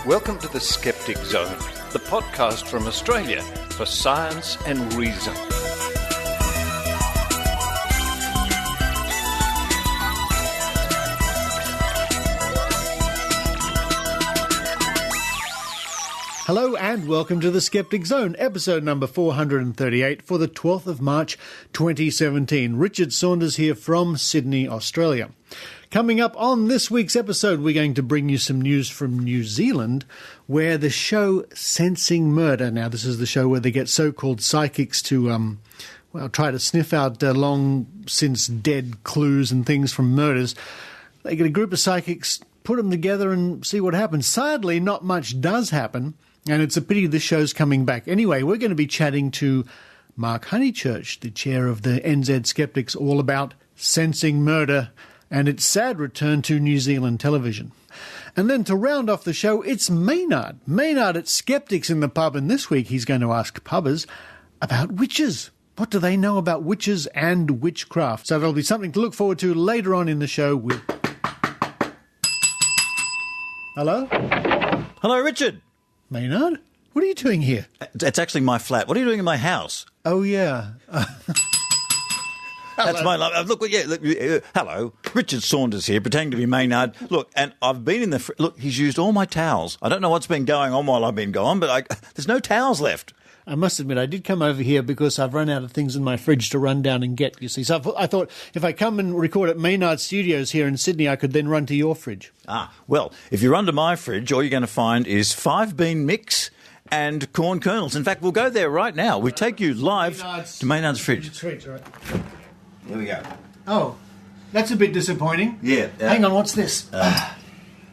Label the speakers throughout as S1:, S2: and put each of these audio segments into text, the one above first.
S1: Welcome to the Skeptic Zone, the podcast from Australia for science and reason.
S2: Hello and welcome to the Skeptic Zone, episode number 438 for the 12th of March 2017. Richard Saunders here from Sydney, Australia. Coming up on this week's episode, we're going to bring you some news from New Zealand, where the show Sensing Murder, now this is the show where they get so-called psychics to try to sniff out long-since-dead clues and things from murders. They get a group of psychics, put them together and see what happens. Sadly, not much does happen, and it's a pity this show's coming back. Anyway, we're going to be chatting to Mark Honeychruch, the chair of the NZ Skeptics, all about Sensing Murder and its sad return to New Zealand television. And then to round off the show, it's Maynard. Maynard at Skeptics in the pub, and this week he's going to ask pubbers about witches. What do they know about witches and witchcraft? So there'll be something to look forward to later on in the show with... Hello?
S3: Hello, Richard.
S2: Maynard? What are you doing here?
S3: It's actually my flat. What are you doing in my house?
S2: Oh, yeah.
S3: That's my love. Look, hello. Richard Saunders here, pretending to be Maynard. Look, and I've been in the... Look, he's used all my towels. I don't know what's been going on while I've been gone, but there's no towels left.
S2: I must admit, I did come over here because I've run out of things in my fridge to run down and get, you see. So I thought if I come and record at Maynard Studios here in Sydney, I could then run to your fridge.
S3: Well, if you run to my fridge, all you're going to find is 5-bean mix and corn kernels. In fact, we'll go there right now. We take you live to Maynard's fridge.
S2: Right.
S3: Here we go.
S2: Oh, that's a bit disappointing.
S3: Yeah.
S2: Hang on, what's this?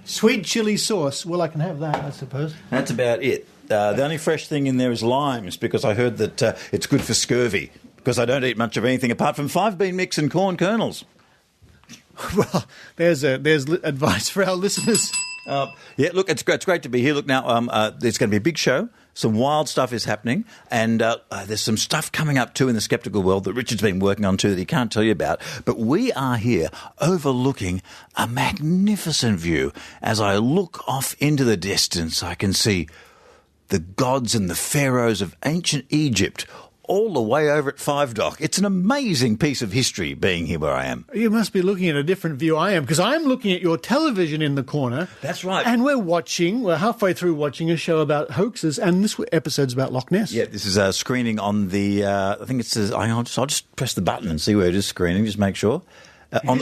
S2: Sweet chili sauce. Well, I can have that, I suppose.
S3: That's about it. The only fresh thing in there is limes, because I heard that it's good for scurvy, because I don't eat much of anything apart from 5-bean mix and corn kernels.
S2: Well, there's advice for our listeners.
S3: Yeah, look, it's great to be here. Look, now, there's going to be a big show. Some wild stuff is happening, and there's some stuff coming up too in the skeptical world that Richard's been working on too that he can't tell you about. But we are here overlooking a magnificent view. As I look off into the distance, I can see the gods and the pharaohs of ancient Egypt all the way over at Five Dock. It's an amazing piece of history being here where I am.
S2: You must be looking at a different view I am, because I'm looking at your television in the corner.
S3: That's right.
S2: And we're halfway through watching a show about hoaxes, and this episode's about Loch Ness.
S3: Yeah, this is a screening on the, I think it says, I'll just press the button and see where it is screening, just make sure. On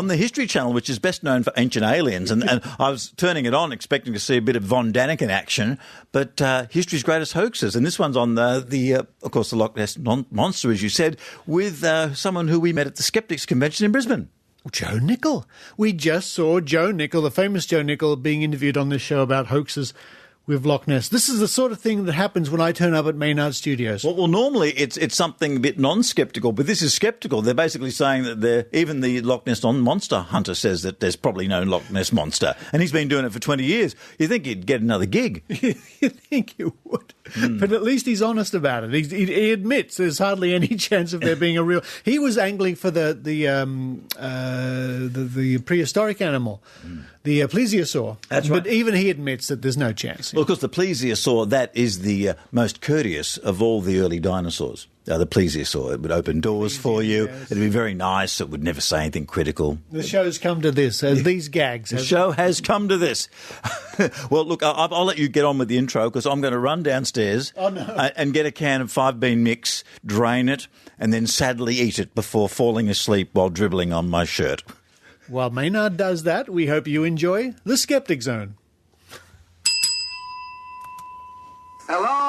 S3: the History Channel, which is best known for Ancient Aliens. And I was turning it on expecting to see a bit of Von Daniken action, but History's Greatest Hoaxes. And this one's on of course, the Loch Ness Monster, as you said, with someone who we met at the Skeptics Convention in Brisbane.
S2: Joe Nickell. We just saw Joe Nickell, the famous Joe Nickell, being interviewed on this show about hoaxes with Loch Ness. This is the sort of thing that happens when I turn up at Maynard Studios.
S3: Well, normally it's something a bit non-skeptical, but this is skeptical. They're basically saying that even the Loch Ness monster hunter says that there's probably no Loch Ness monster, and he's been doing it for 20 years. You think he'd get another gig?
S2: You think he would? But at least he's honest about it. He admits there's hardly any chance of there being a real... He was angling for the prehistoric animal, the plesiosaur. That's right. But even he admits that there's no chance.
S3: Well, of course, the plesiosaur, that is the most courteous of all the early dinosaurs. The plesiosaur. It would open doors for you. Yes. It'd be very nice. It would never say anything critical.
S2: The show's come to this, these gags.
S3: The show has come to this. Well, look, I'll let you get on with the intro, because I'm going to run downstairs and get a can of 5-bean mix, drain it, and then sadly eat it before falling asleep while dribbling on my shirt.
S2: While Maynard does that, we hope you enjoy the Skeptic Zone.
S4: Hello.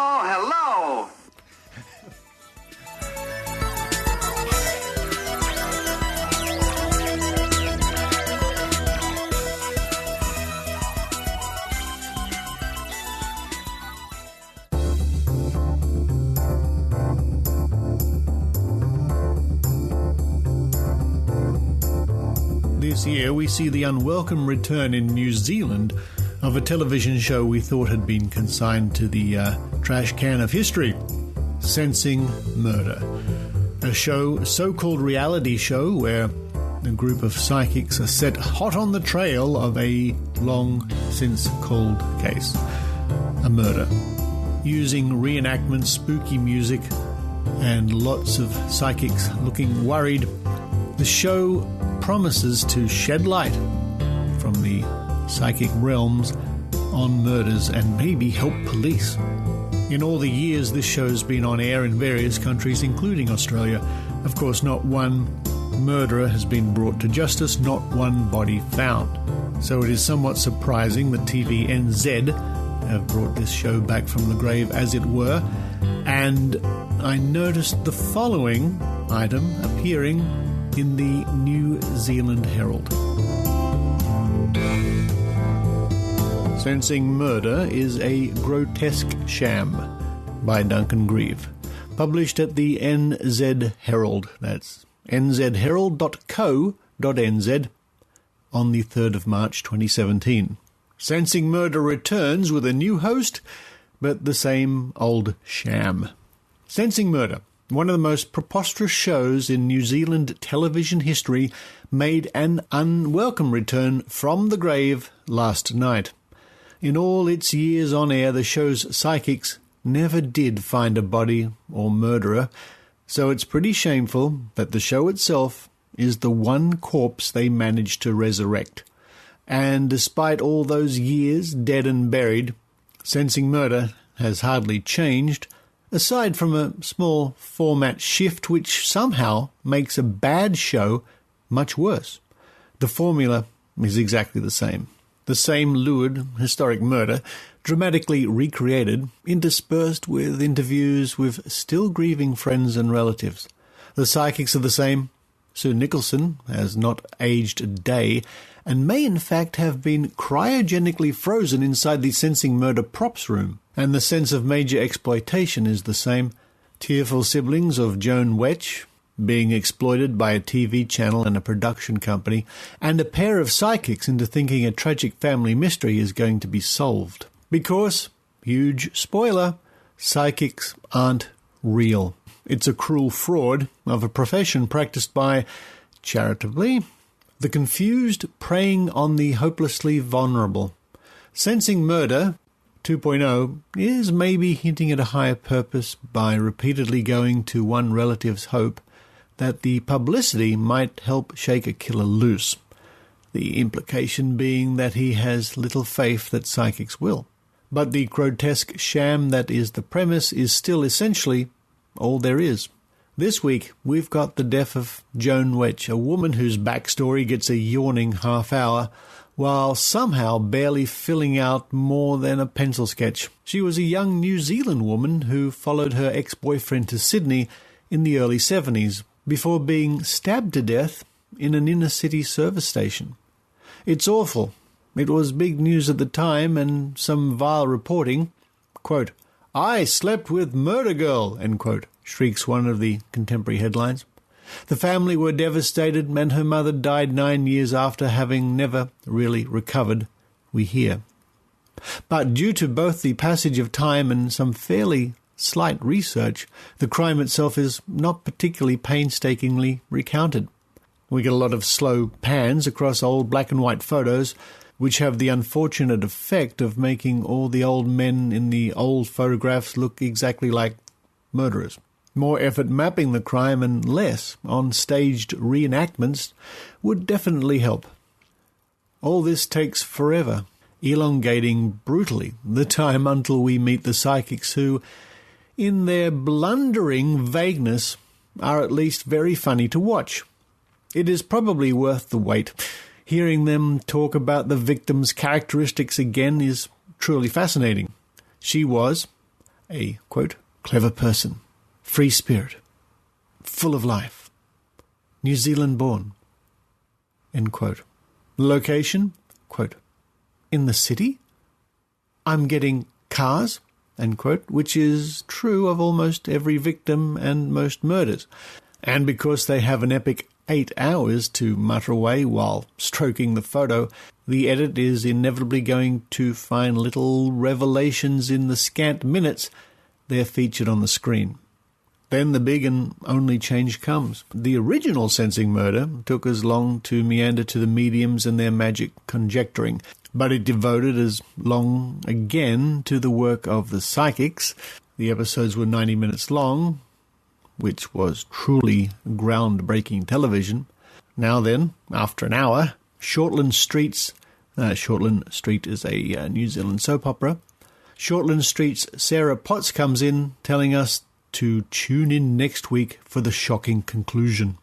S2: This year, we see the unwelcome return in New Zealand of a television show we thought had been consigned to the trash can of history, Sensing Murder. A show, so-called reality show, where a group of psychics are set hot on the trail of a long-since-cold case, a murder. Using reenactment, spooky music, and lots of psychics looking worried, the show promises to shed light from the psychic realms on murders and maybe help police. In all the years this show's been on air in various countries, including Australia, of course not one murderer has been brought to justice, not one body found. So it is somewhat surprising that TV NZ have brought this show back from the grave, as it were, and I noticed the following item appearing in the New Zealand Herald. Sensing Murder is a Grotesque Sham by Duncan Grieve. Published at the NZ Herald. That's nzherald.co.nz on the 3rd of March 2017. Sensing Murder returns with a new host, but the same old sham. Sensing Murder, one of the most preposterous shows in New Zealand television history, made an unwelcome return from the grave last night. In all its years on air, the show's psychics never did find a body or murderer, so it's pretty shameful that the show itself is the one corpse they managed to resurrect. And despite all those years dead and buried, Sensing Murder has hardly changed, aside from a small format shift which somehow makes a bad show much worse. The formula is exactly the same. The same lurid, historic murder, dramatically recreated, interspersed with interviews with still grieving friends and relatives. The psychics are the same. Sue Nicholson has not aged a day, and may in fact have been cryogenically frozen inside the Sensing Murder props room. And the sense of major exploitation is the same. Tearful siblings of Joan Wetch being exploited by a TV channel and a production company, and a pair of psychics into thinking a tragic family mystery is going to be solved. Because, huge spoiler, psychics aren't real. It's a cruel fraud of a profession practiced by, charitably, the confused preying on the hopelessly vulnerable. Sensing Murder 2.0 is maybe hinting at a higher purpose by repeatedly going to one relative's hope that the publicity might help shake a killer loose, the implication being that he has little faith that psychics will. But the grotesque sham that is the premise is still essentially all there is. This week, we've got the death of Joan Wetch, a woman whose backstory gets a yawning half hour, while somehow barely filling out more than a pencil sketch. She was a young New Zealand woman who followed her ex-boyfriend to Sydney in the early 70s, before being stabbed to death in an inner-city service station. It's awful. It was big news at the time, and some vile reporting. Quote, "I slept with murder girl," end quote, shrieks one of the contemporary headlines. The family were devastated, and her mother died 9 years after, having never really recovered, we hear. But due to both the passage of time and some fairly slight research, the crime itself is not particularly painstakingly recounted. We get a lot of slow pans across old black and white photos, which have the unfortunate effect of making all the old men in the old photographs look exactly like murderers. More effort mapping the crime and less on staged reenactments would definitely help. All this takes forever, elongating brutally the time until we meet the psychics who, in their blundering vagueness, are at least very funny to watch. It is probably worth the wait. Hearing them talk about the victim's characteristics again is truly fascinating. She was a, quote, clever person, free spirit, full of life, New Zealand born, end quote. Location, quote, in the city? I'm getting cars, end quote, which is true of almost every victim and most murders. And because they have an epic 8 hours to mutter away while stroking the photo, the edit is inevitably going to find little revelations in the scant minutes they're featured on the screen. Then the big and only change comes. The original Sensing Murder took as long to meander to the mediums and their magic conjecturing, but it devoted as long again to the work of the psychics. The episodes were 90 minutes long, which was truly groundbreaking television. Now then, after an hour, Shortland Street is a New Zealand soap opera. Shortland Street's Sarah Potts comes in, telling us to tune in next week for the shocking conclusion.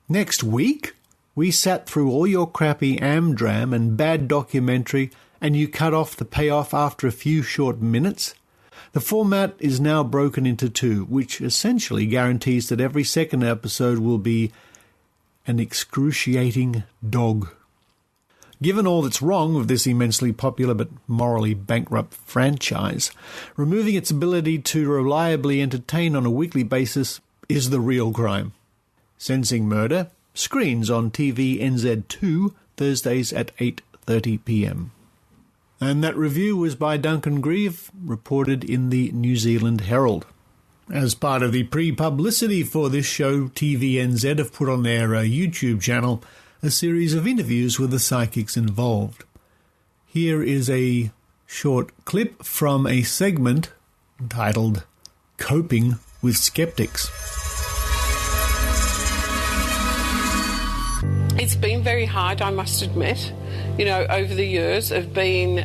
S2: Next week? We sat through all your crappy Amdram and bad documentary, and you cut off the payoff after a few short minutes? The format is now broken into two, which essentially guarantees that every second episode will be an excruciating dog. Given all that's wrong with this immensely popular but morally bankrupt franchise, removing its ability to reliably entertain on a weekly basis is the real crime. Sensing Murder screens on TV NZ2 Thursdays at 8:30 p.m. And that review was by Duncan Grieve, reported in the New Zealand Herald. As part of the pre-publicity for this show, TVNZ have put on their YouTube channel a series of interviews with the psychics involved. Here is a short clip from a segment titled Coping with Skeptics.
S4: It's been very hard, I must admit, over the years of being,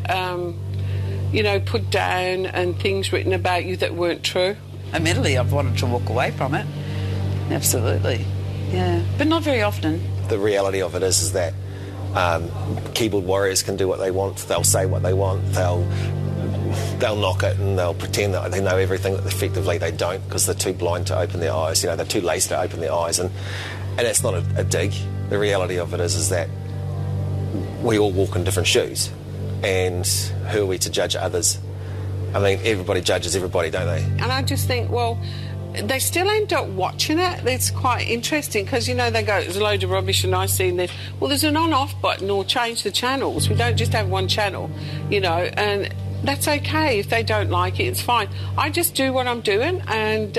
S4: put down and things written about you that weren't true.
S5: Admittedly, I've wanted to walk away from it. Absolutely. Yeah. But not very often.
S6: The reality of it is that keyboard warriors can do what they want. They'll say what they want. They'll knock it and they'll pretend that they know everything that effectively they don't, because they're too blind to open their eyes. They're too lazy to open their eyes. And it's not a dig. The reality of it is that we all walk in different shoes. And who are we to judge others? I mean, everybody judges everybody, don't they? And
S4: I just think, well, they still end up watching it. It's quite interesting because, they go, there's a load of rubbish and I've seen this. Well, there's an on-off button or change the channels. We don't just have one channel, and that's okay. If they don't like it, it's fine. I just do what I'm doing and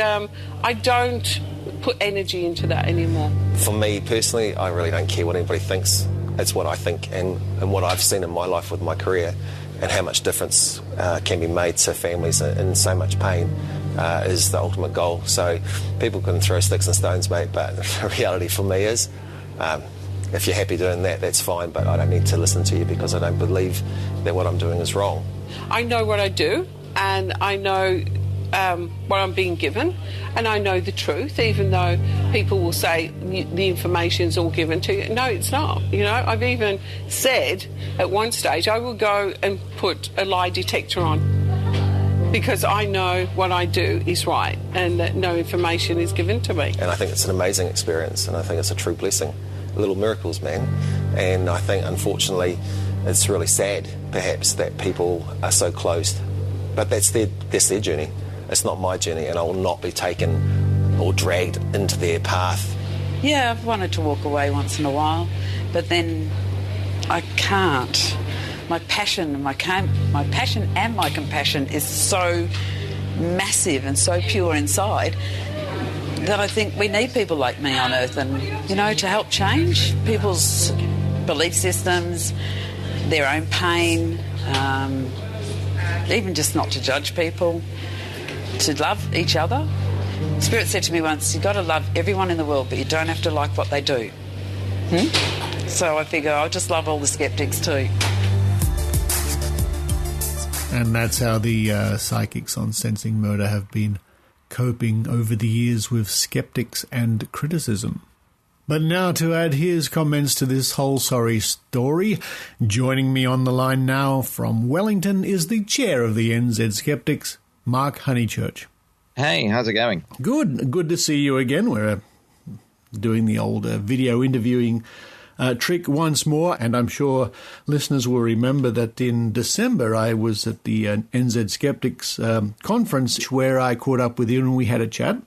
S4: I don't put energy into that anymore.
S6: For me personally, I really don't care what anybody thinks. It's what I think and what I've seen in my life with my career and how much difference can be made to families in so much pain. Is the ultimate goal. So people can throw sticks and stones, mate, but the reality for me is if you're happy doing that, that's fine, but I don't need to listen to you because I don't believe that what I'm doing is wrong.
S4: I know what I do and I know what I'm being given and I know the truth, even though people will say the information's all given to you. No, it's not. I've even said at one stage I will go and put a lie detector on, because I know what I do is right and that no information is given to me. And
S6: I think it's an amazing experience and I think it's a true blessing. Little miracles, man. And I think, unfortunately, it's really sad, perhaps, that people are so closed. But that's their journey. It's not my journey, and I will not be taken or dragged into their path.
S5: Yeah, I've wanted to walk away once in a while, but then I can't. My passion and my compassion is so massive and so pure inside that I think we need people like me on earth and, to help change people's belief systems, their own pain, even just not to judge people, to love each other. Spirit said to me once, you've got to love everyone in the world, but you don't have to like what they do. So I figure I'll just love all the skeptics too.
S2: And that's how the psychics on Sensing Murder have been coping over the years with skeptics and criticism. But now to add his comments to this whole sorry story, joining me on the line now from Wellington is the chair of the NZ Skeptics, Mark Honeychruch.
S7: Hey, how's it going?
S2: Good to see you again. We're doing the old video interviewing trick once more, and I'm sure listeners will remember that in December I was at the NZ Skeptics conference where I caught up with you and we had a chat.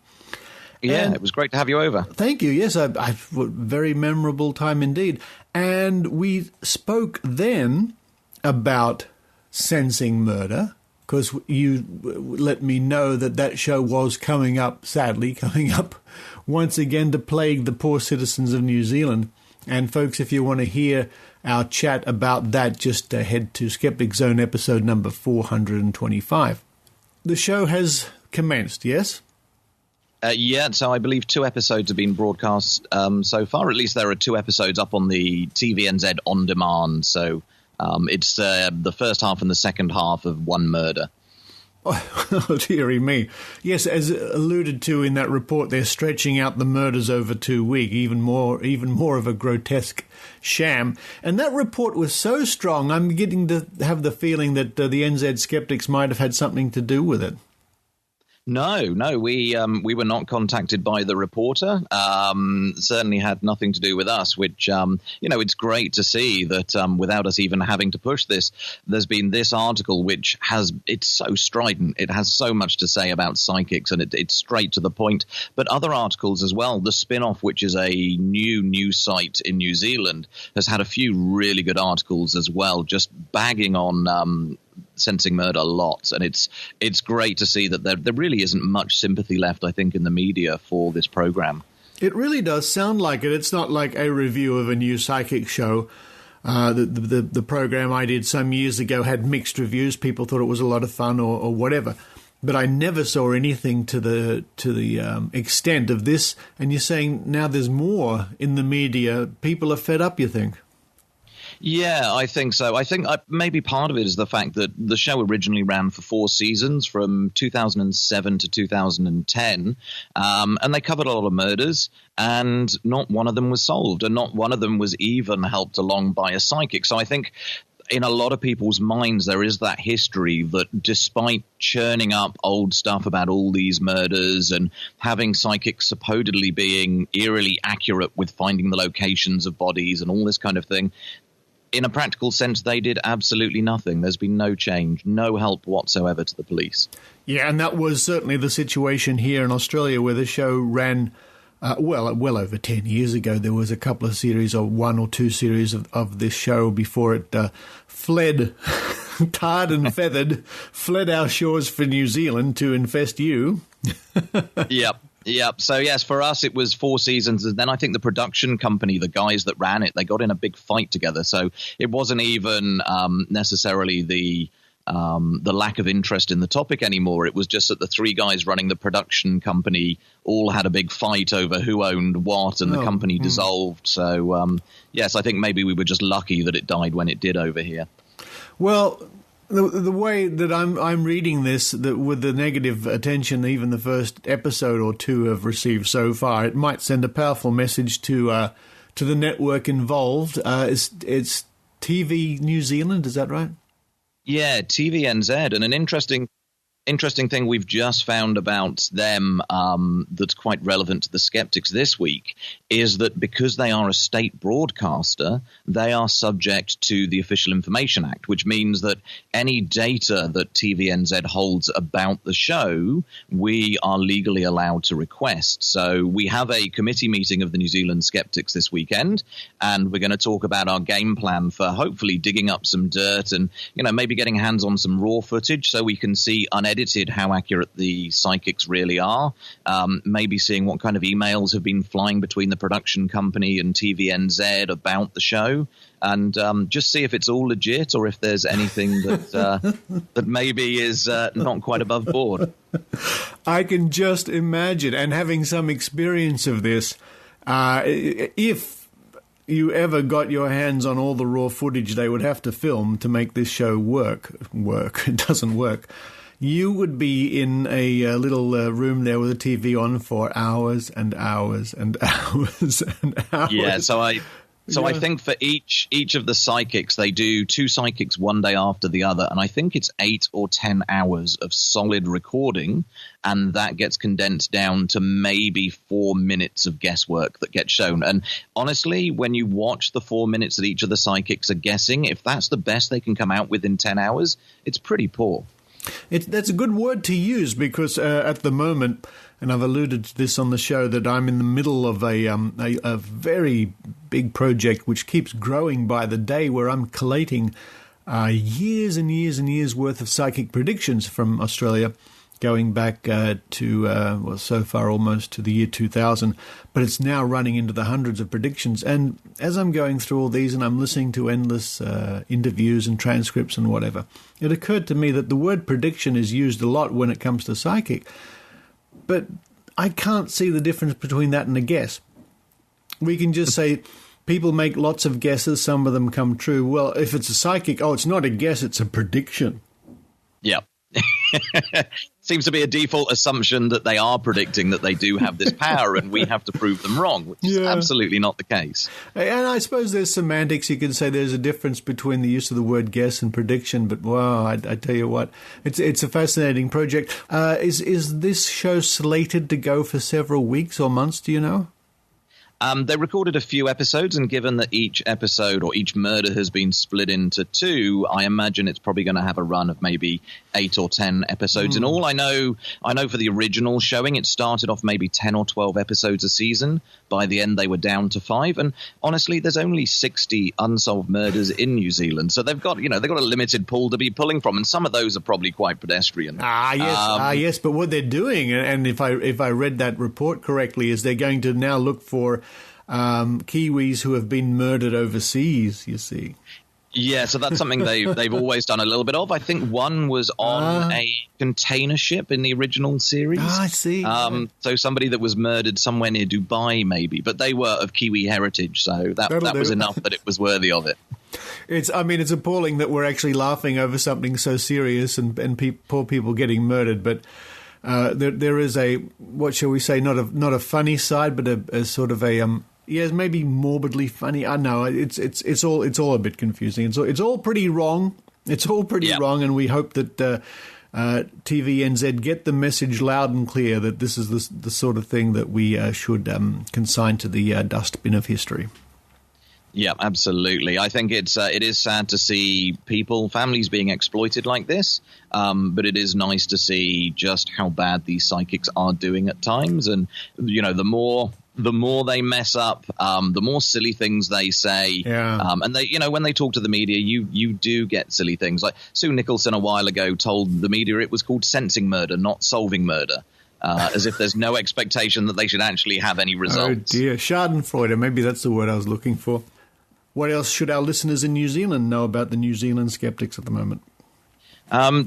S7: Yeah,
S2: and
S7: it was great to have you over.
S2: Thank you. Yes, I very memorable time indeed. And we spoke then about Sensing Murder because you let me know that show was coming up once again to plague the poor citizens of New Zealand. And folks, if you want to hear our chat about that, just head to Skeptic Zone episode number 425. The show has commenced, yes?
S7: Yeah, so I believe 2 episodes have been broadcast so far. At least there are 2 episodes up on the TVNZ on demand. So it's the first half and the second half of One Murder.
S2: Oh, dearie me. Yes, as alluded to in that report, they're stretching out the murders over 2 weeks, even more of a grotesque sham. And that report was so strong, I'm getting to have the feeling that the NZ Skeptics might have had something to do with it.
S7: No, we were not contacted by the reporter. Certainly had nothing to do with us, which, it's great to see that without us even having to push this, there's been this article which it's so strident. It has so much to say about psychics, and it's straight to the point. But other articles as well. The Spin-Off, which is a new news site in New Zealand, has had a few really good articles as well, just bagging on Sensing Murder lots, and it's great to see that there really isn't much sympathy left, I think, in the media for this program.
S2: It really does sound like it. It's not like a review of a new psychic show. The program I did some years ago had mixed reviews. People thought it was a lot of fun or whatever, but I never saw anything to the extent of this. And you're saying now there's more in the media. People are fed up, you think?
S7: Yeah, I think so. I think maybe part of it is the fact that the show originally ran for 4 seasons from 2007 to 2010, and they covered a lot of murders, and not one of them was solved, and not one of them was even helped along by a psychic. So I think in a lot of people's minds there is that history that despite churning up old stuff about all these murders and having psychics supposedly being eerily accurate with finding the locations of bodies and all this kind of thing, in a practical sense, they did absolutely nothing. There's been no change, no help whatsoever to the police. Yeah,
S2: and that was certainly the situation here in Australia, where the show ran, well over 10 years ago. There was a couple of series, or 1 or 2 series of this show before it fled, tarred and feathered, fled our shores for New Zealand to infest you. Yep.
S7: So, yes, for us, it was 4 seasons. And then I think the production company, the guys that ran it, they got in a big fight together. So it wasn't even necessarily the lack of interest in the topic anymore. It was just that the 3 guys running the production company all had a big fight over who owned what, and the company dissolved. So, yes, I think maybe we were just lucky that it died when it did over here.
S2: Well, the way that I'm reading this, that with the negative attention even the first episode or 2 have received so far, it might send a powerful message to the network involved. It's TV New Zealand, is that right?
S7: Yeah, TVNZ, and an interesting thing we've just found about them that's quite relevant to the Skeptics this week is that because they are a state broadcaster, they are subject to the Official Information Act, which means that any data that TVNZ holds about the show, we are legally allowed to request. So we have a committee meeting of the New Zealand Skeptics this weekend, and we're going to talk about our game plan for hopefully digging up some dirt and, maybe getting hands on some raw footage so we can see unedited how accurate the psychics really are, maybe seeing what kind of emails have been flying between the production company and TVNZ about the show, and just see if it's all legit or if there's anything that that maybe is not quite above board.
S2: I can just imagine, and having some experience of this, if you ever got your hands on all the raw footage they would have to film to make this show work, it doesn't work. You would be in a little room there with a TV on for hours and hours and hours and hours.
S7: Yeah, so I think for each of the psychics, they do 2 psychics one day after the other, and I think it's 8 or 10 hours of solid recording, and that gets condensed down to maybe 4 minutes of guesswork that gets shown. And honestly, when you watch the 4 minutes that each of the psychics are guessing, if that's the best they can come out with in 10 hours, it's pretty poor.
S2: That's a good word to use because at the moment, and I've alluded to this on the show, that I'm in the middle of a very big project which keeps growing by the day, where I'm collating years and years and years worth of psychic predictions from Australia, going back to so far almost to the year 2000, but it's now running into the hundreds of predictions. And as I'm going through all these and I'm listening to endless interviews and transcripts and whatever, it occurred to me that the word prediction is used a lot when it comes to psychic, but I can't see the difference between that and a guess. We can just say people make lots of guesses, some of them come true. Well, if it's a psychic, it's not a guess, it's a prediction.
S7: Yeah. Seems to be a default assumption that they are predicting that they do have this power and we have to prove them wrong, which is absolutely not the case.
S2: And I suppose there's semantics. You can say there's a difference between the use of the word guess and prediction, but wow, I tell you what, it's a fascinating project. Is this show slated to go for several weeks or months, do you know?
S7: They recorded a few episodes, and given that each episode or each murder has been split into 2, I imagine it's probably going to have a run of maybe 8 or 10 episodes in all. I know for the original showing, it started off maybe 10 or 12 episodes a season. By the end, they were down to 5. And honestly, there's only 60 unsolved murders in New Zealand, so they've got a limited pool to be pulling from, and some of those are probably quite pedestrian.
S2: Yes. But what they're doing, and if I read that report correctly, is they're going to now look for Kiwis who have been murdered overseas, you see.
S7: Yeah, so that's something they've always done a little bit of. I think one was on a container ship in the original series.
S2: I see.
S7: So somebody that was murdered somewhere near Dubai, maybe, but they were of Kiwi heritage, so that was enough that it was worthy of it.
S2: It's appalling that we're actually laughing over something so serious and poor people getting murdered, but there is a, what shall we say, not a funny side, but a sort of a maybe morbidly funny. I know it's all a bit confusing. It's all pretty wrong. It's all pretty wrong, and we hope that TVNZ get the message loud and clear that this is the sort of thing that we should consign to the dustbin of history.
S7: Yeah, absolutely. I think it is sad to see families being exploited like this, but it is nice to see just how bad these psychics are doing at times. And, the more they mess up, the more silly things they say. Yeah. And they, when they talk to the media, you do get silly things. Like Sue Nicholson a while ago told the media it was called sensing murder, not solving murder. As if there's no expectation that they should actually have any results.
S2: Oh dear, Schadenfreude, maybe that's the word I was looking for. What else should our listeners in New Zealand know about the New Zealand Skeptics at the moment?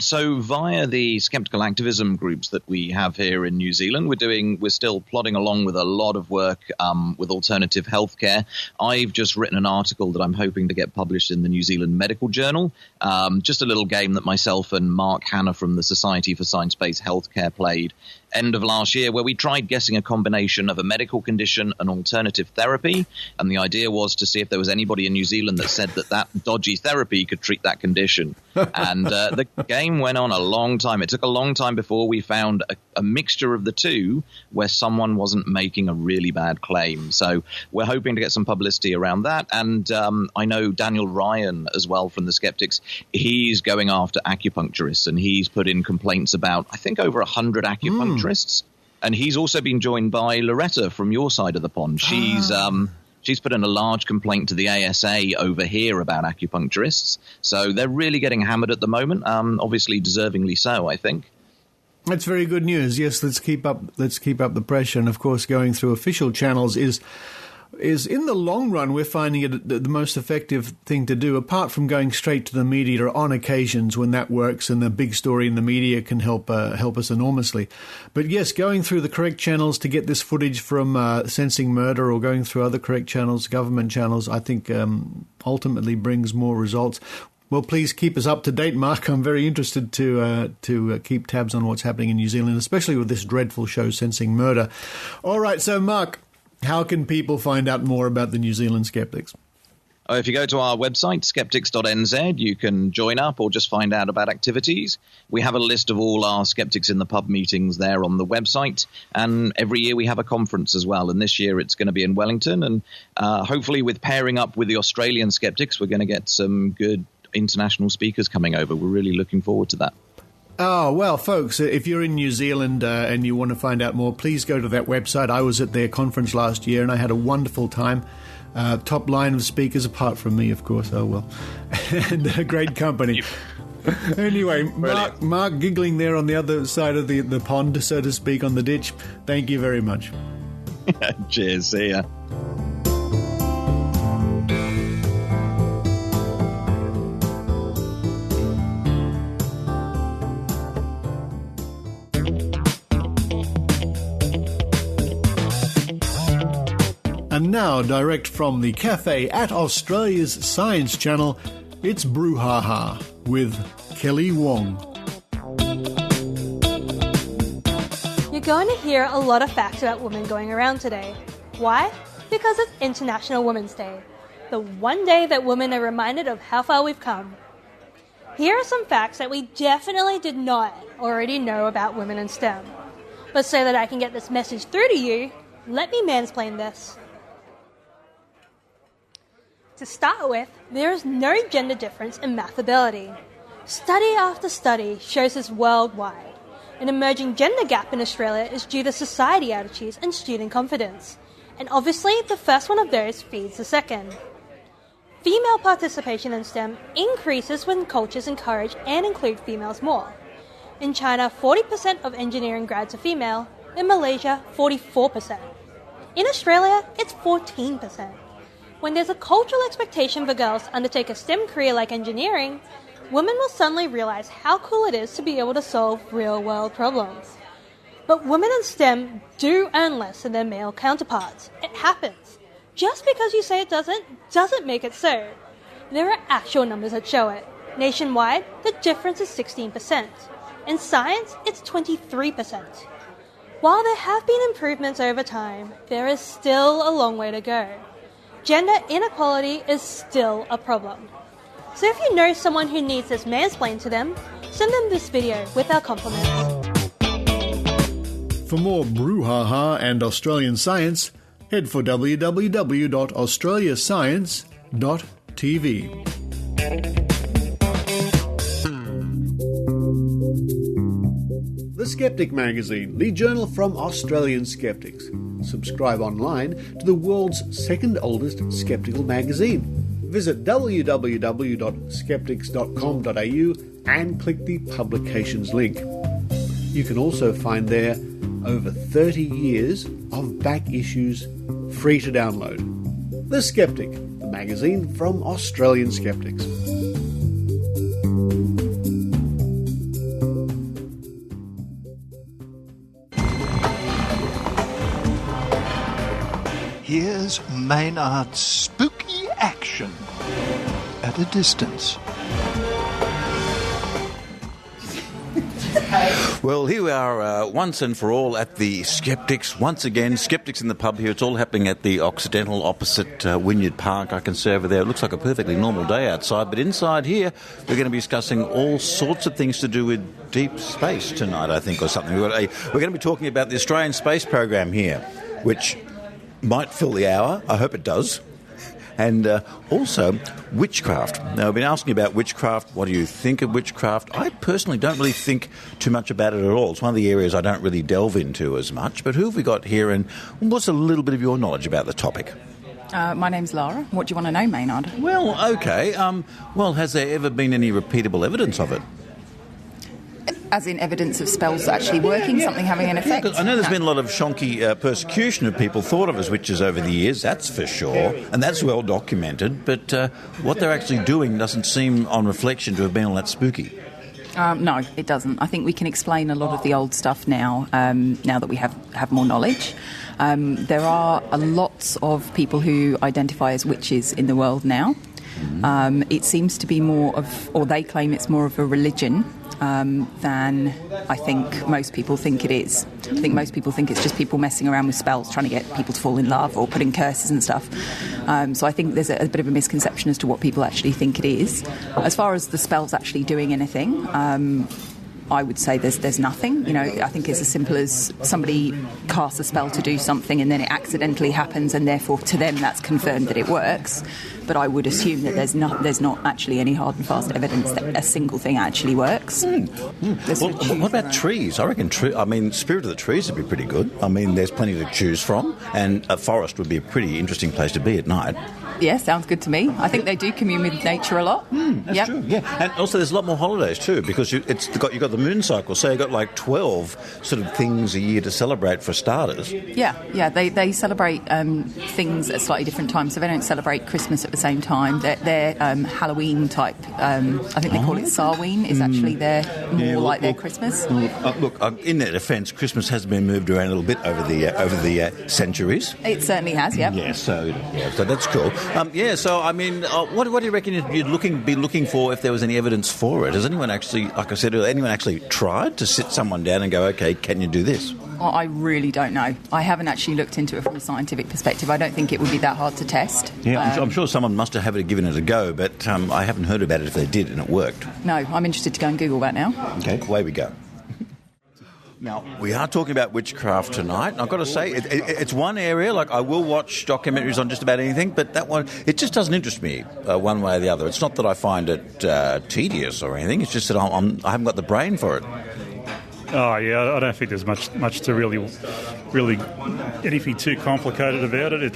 S7: So via the skeptical activism groups that we have here in New Zealand, we're still plodding along with a lot of work with alternative healthcare. I've just written an article that I'm hoping to get published in the New Zealand Medical Journal. Just a little game that myself and Mark Honeychruch from the Society for Science-Based Healthcare played end of last year, where we tried guessing a combination of a medical condition and alternative therapy. And the idea was to see if there was anybody in New Zealand that said that dodgy therapy could treat that condition. And the game went on a long time. It took a long time before we found a mixture of the two where someone wasn't making a really bad claim. So we're hoping to get some publicity around that. And I know Daniel Ryan as well from the Skeptics. He's going after acupuncturists, and he's put in complaints about, I think, over 100 acupuncturists. And he's also been joined by Loretta from your side of the pond. She's put in a large complaint to the ASA over here about acupuncturists. So they're really getting hammered at the moment, obviously deservingly so, I think.
S2: That's very good news. Yes, let's keep up the pressure. And, of course, going through official channels is in the long run, we're finding it the most effective thing to do, apart from going straight to the media on occasions when that works and the big story in the media can help us enormously. But yes, going through the correct channels to get this footage from Sensing Murder, or going through other correct channels, government channels, I think ultimately brings more results. Well, please keep us up to date, Mark. I'm very interested to keep tabs on what's happening in New Zealand, especially with this dreadful show, Sensing Murder. All right, so Mark, how can people find out more about the New Zealand Skeptics?
S7: If you go to our website, skeptics.nz, you can join up or just find out about activities. We have a list of all our Skeptics in the Pub meetings there on the website. And every year we have a conference as well. And this year it's going to be in Wellington. And hopefully with pairing up with the Australian Skeptics, we're going to get some good international speakers coming over. We're really looking forward to that.
S2: Oh, well, folks, if you're in New Zealand and you want to find out more, please go to that website. I was at their conference last year and I had a wonderful time. top line of speakers, apart from me, of course. Oh, well. And a great company. Anyway, Mark giggling there on the other side of the pond, so to speak, on the ditch. Thank you very much.
S7: Cheers. See ya.
S2: And now, direct from the cafe at Australia's Science Channel, it's Brew Ha Ha with Kelly Wong.
S8: You're going to hear a lot of facts about women going around today. Why? Because it's International Women's Day, the one day that women are reminded of how far we've come. Here are some facts that we definitely did not already know about women in STEM. But so that I can get this message through to you, let me mansplain this. To start with, there is no gender difference in math ability. Study after study shows this worldwide. An emerging gender gap in Australia is due to society attitudes and student confidence. And obviously, the first one of those feeds the second. Female participation in STEM increases when cultures encourage and include females more. In China, 40% of engineering grads are female. In Malaysia, 44%. In Australia, it's 14%. When there's a cultural expectation for girls to undertake a STEM career like engineering, women will suddenly realise how cool it is to be able to solve real-world problems. But women in STEM do earn less than their male counterparts. It happens. Just because you say it doesn't make it so. There are actual numbers that show it. Nationwide, the difference is 16%. In science, it's 23%. While there have been improvements over time, there is still a long way to go. Gender inequality is still a problem. So if you know someone who needs this mansplained to them, send them this video with our compliments.
S2: For more Brew Ha Ha and Australian science, head for www.australiascience.tv. The Skeptic Magazine, the journal from Australian Skeptics. Subscribe online to the world's second oldest skeptical magazine. Visit www.skeptics.com.au and click the publications link. You can also find there over 30 years of back issues free to download. The Skeptic, the magazine from Australian Skeptics.
S1: Here's Maynard's spooky action at a distance.
S3: Well, here we are once and for all at the Skeptics. Once again, Skeptics in the pub here. It's all happening at the Occidental opposite Wynyard Park. I can see over there. It looks like a perfectly normal day outside. But inside here, we're going to be discussing all sorts of things to do with deep space tonight, I think, or something. We're going to be talking about the Australian space program here, which might fill the hour. I hope it does. And also, witchcraft. Now, I've been asking about witchcraft. What do you think of witchcraft? I personally don't really think too much about it at all. It's one of the areas I don't really delve into as much. But who have we got here, and what's a little bit of your knowledge about the topic?
S9: My name's Lara. What do you want to know, Maynard?
S3: Well, okay. Has there ever been any repeatable evidence of it?
S9: As in evidence of spells actually working, something having an effect?
S3: I know there's been a lot of shonky persecution of people thought of as witches over the years, that's for sure, and that's well documented, but what they're actually doing doesn't seem, on reflection, to have been all that spooky.
S9: No, it doesn't. I think we can explain a lot of the old stuff now, now that we have more knowledge. There are lots of people who identify as witches in the world now. It seems to be more of, or they claim it's more of a religion than I think most people think it is. I think most people think it's just people messing around with spells, trying to get people to fall in love or putting curses and stuff. So I think there's a bit of a misconception as to what people actually think it is. As far as the spells actually doing anything, I would say there's nothing. You know, I think it's as simple as somebody casts a spell to do something and then it accidentally happens, and therefore to them that's confirmed that it works. But I would assume that there's not actually any hard and fast evidence that a single thing actually works.
S3: What about trees? I reckon Spirit of the Trees would be pretty good. I mean, there's plenty to choose from, and a forest would be a pretty interesting place to be at night.
S9: Yeah, sounds good to me. I think they do commune with nature a lot.
S3: That's true. Yeah, and also there's a lot more holidays too, because you've got the moon cycle, so you've got like 12 sort of things a year to celebrate for starters.
S9: Yeah. They celebrate things at slightly different times, so they don't celebrate Christmas at the same time. They're Halloween type. I think they call it Samhain. Is actually their Christmas.
S3: In their defence, Christmas has been moved around a little bit over the centuries.
S9: It certainly has. Yeah.
S3: Yeah. So that's cool. So I mean, what do you reckon you'd be looking for if there was any evidence for it? Has anyone actually, like I said earlier, anyone actually tried to sit someone down and go, okay, can you do this?
S9: I really don't know. I haven't actually looked into it from a scientific perspective. I don't think it would be that hard to test.
S3: Yeah, I'm sure someone must have given it a go, but I haven't heard about it if they did and it worked.
S9: No, I'm interested to go and Google that now.
S3: Okay, away we go. Now, we are talking about witchcraft tonight, and I've got to say, it's one area, like I will watch documentaries on just about anything, but that one, it just doesn't interest me one way or the other. It's not that I find it tedious or anything, it's just that I haven't got the brain for it.
S10: Oh, yeah, I don't think there's much to really anything too complicated about it.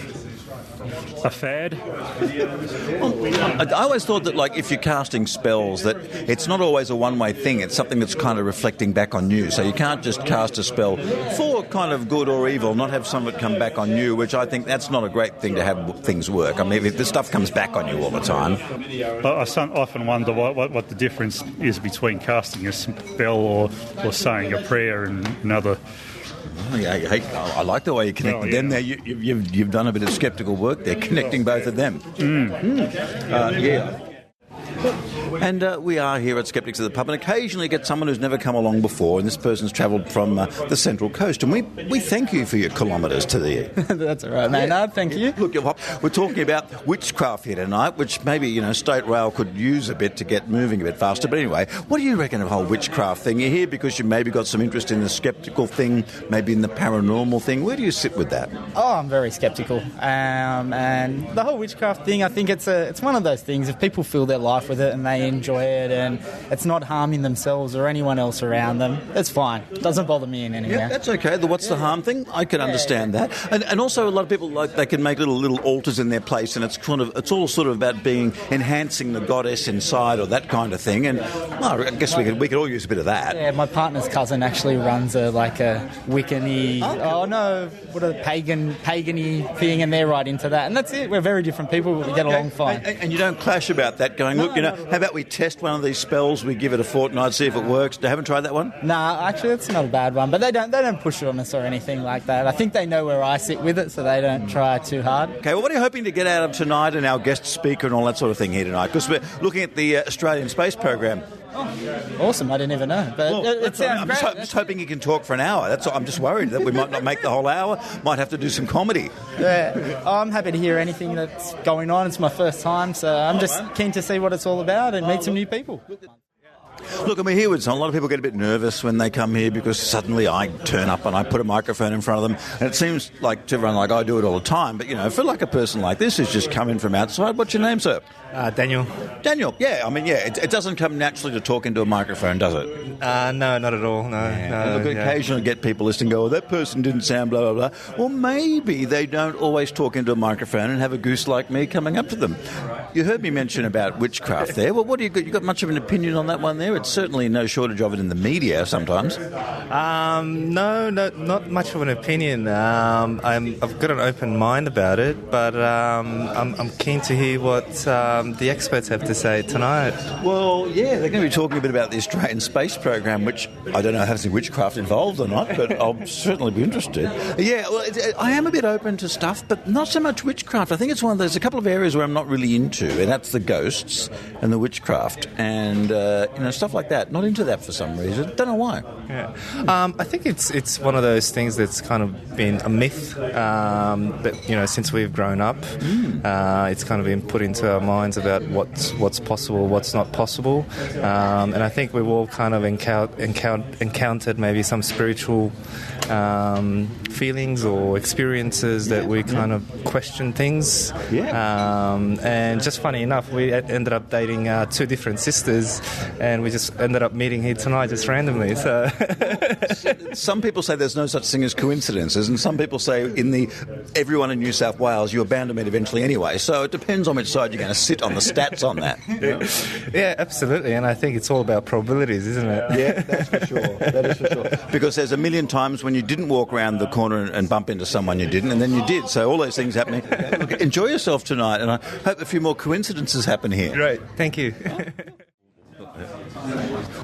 S10: It's a fad.
S3: I always thought that, like, if you're casting spells, that it's not always a one-way thing. It's something that's kind of reflecting back on you. So you can't just cast a spell for kind of good or evil, not have some of it come back on you, which I think that's not a great thing to have things work. I mean, if the stuff comes back on you all the time.
S10: I often wonder what the difference is between casting a spell or saying a prayer and another.
S3: Oh, yeah, I like the way you connected them there. You've done a bit of skeptical work there, connecting both of them. Yeah. And we are here at Skeptics at the Pub, and occasionally get someone who's never come along before, and this person's travelled from the Central Coast, and we thank you for your kilometres to the...
S11: That's all right, Maynard, thank you.
S3: Look, we're talking about witchcraft here tonight, which maybe, State Rail could use a bit to get moving a bit faster. But anyway, what do you reckon of the whole witchcraft thing? You're here because you maybe got some interest in the sceptical thing, maybe in the paranormal thing. Where do you sit with that?
S11: Oh, I'm very sceptical. And the whole witchcraft thing, I think it's one of those things. If people feel their life with it and they enjoy it and it's not harming themselves or anyone else around them, it's fine. It doesn't bother me in any way.
S3: Yeah, that's okay. The what's the harm thing, I can understand that. And also a lot of people, like, they can make little altars in their place, and it's all sort of about enhancing the goddess inside or that kind of thing. And I guess we could all use a bit of that.
S11: Yeah, my partner's cousin actually runs a Wiccan-y, pagan-y thing, and they're right into that. And that's it. We're very different people, but we get along fine.
S3: And you don't clash about that, going, look, how about we test one of these spells, we give it a fortnight, see if it works. You haven't tried that one?
S11: Nah, actually, it's not a bad one, but they don't push it on us or anything like that. I think they know where I sit with it, so they don't try too hard.
S3: Okay, well, what are you hoping to get out of tonight and our guest speaker and all that sort of thing here tonight? Because we're looking at the Australian Space Program.
S11: Oh, awesome. I didn't even know. But it sounds great.
S3: I'm just hoping you can talk for an hour. That's all. I'm just worried that we might not make the whole hour. Might have to do some comedy.
S11: Yeah, I'm happy to hear anything that's going on. It's my first time, so I'm just keen to see what it's all about and meet some new people.
S3: Look, and we're here with some. A lot of people get a bit nervous when they come here because suddenly I turn up and I put a microphone in front of them, and it seems like to everyone like I do it all the time. But, for like a person like this who's just come in from outside, what's your name, sir?
S12: Daniel.
S3: Daniel, yeah. I mean, yeah, it doesn't come naturally to talk into a microphone, does it?
S12: No, not at all. No.
S3: Look, occasionally get people listening and go, that person didn't sound blah, blah, blah. Well, maybe they don't always talk into a microphone and have a goose like me coming up to them. You heard me mention about witchcraft there. Well, what do you got? You got much of an opinion on that one there? It's certainly no shortage of it in the media sometimes.
S12: No, not much of an opinion. I've got an open mind about it, but I'm keen to hear what the experts have to say tonight.
S3: Well, yeah, they're going to be talking a bit about the Australian Space Program, which I don't know if has any witchcraft involved or not, but I'll certainly be interested. Yeah, well, I am a bit open to stuff, but not so much witchcraft. I think it's there's a couple of areas where I'm not really into, and that's the ghosts and the witchcraft. And, stuff like that. Not into that for some reason. Don't know why.
S12: Yeah. I think it's one of those things that's kind of been a myth that, since we've grown up, it's kind of been put into our minds about what's possible, what's not possible. And I think we've all kind of encountered maybe some spiritual feelings or experiences that we kind of question things. And just funny enough, we ended up dating two different sisters, and we just ended up meeting here tonight just randomly. So
S3: some people say there's no such thing as coincidences, and some people say everyone in New South Wales you're bound to meet eventually anyway. So it depends on which side you're going to sit on the stats on that.
S12: Yeah, absolutely. And I think it's all about probabilities, isn't it?
S3: Yeah, that's for sure. That is for sure. Because there's a million times when you didn't walk around the corner and bump into someone you didn't, and then you did. So all those things happening. Look, enjoy yourself tonight, and I hope a few more coincidences happen here.
S12: Great, thank you.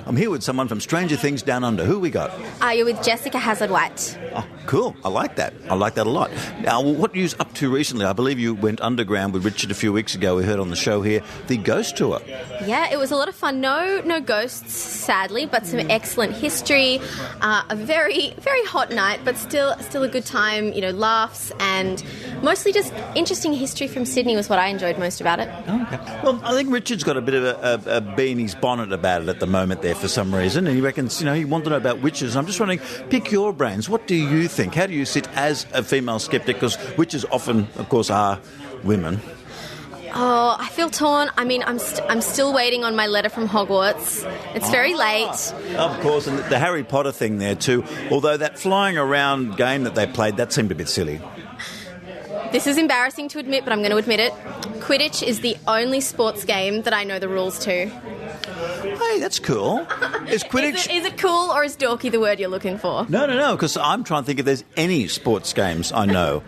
S3: I'm here with someone from Stranger Things Down Under. Who we got?
S13: You're with Jessica Hazard-White.
S3: Oh, cool. I like that. I like that a lot. Now, what are you up to recently? I believe you went underground with Richard a few weeks ago. We heard on the show here the ghost tour.
S13: Yeah, it was a lot of fun. No ghosts, sadly, but some excellent history. A very, very hot night, but still a good time. Laughs and mostly just interesting history from Sydney was what I enjoyed most about it.
S3: Oh, okay. Well, I think Richard's got a bit of a bee in his bonnet about it at the moment there for some reason, and he reckons, he wants to know about witches. I'm just wondering, pick your brains. What do you think? How do you sit as a female skeptic? Because witches often, of course, are women.
S13: Oh, I feel torn. I mean, I'm still waiting on my letter from Hogwarts. It's very late.
S3: Of course, and the Harry Potter thing there too. Although that flying around game that they played, that seemed a bit silly.
S13: This is embarrassing to admit, but I'm going to admit it. Quidditch is the only sports game that I know the rules to.
S3: Hey, that's cool. Is Quidditch...
S13: Is it cool, or is dorky the word you're looking for?
S3: No, because I'm trying to think if there's any sports games I know.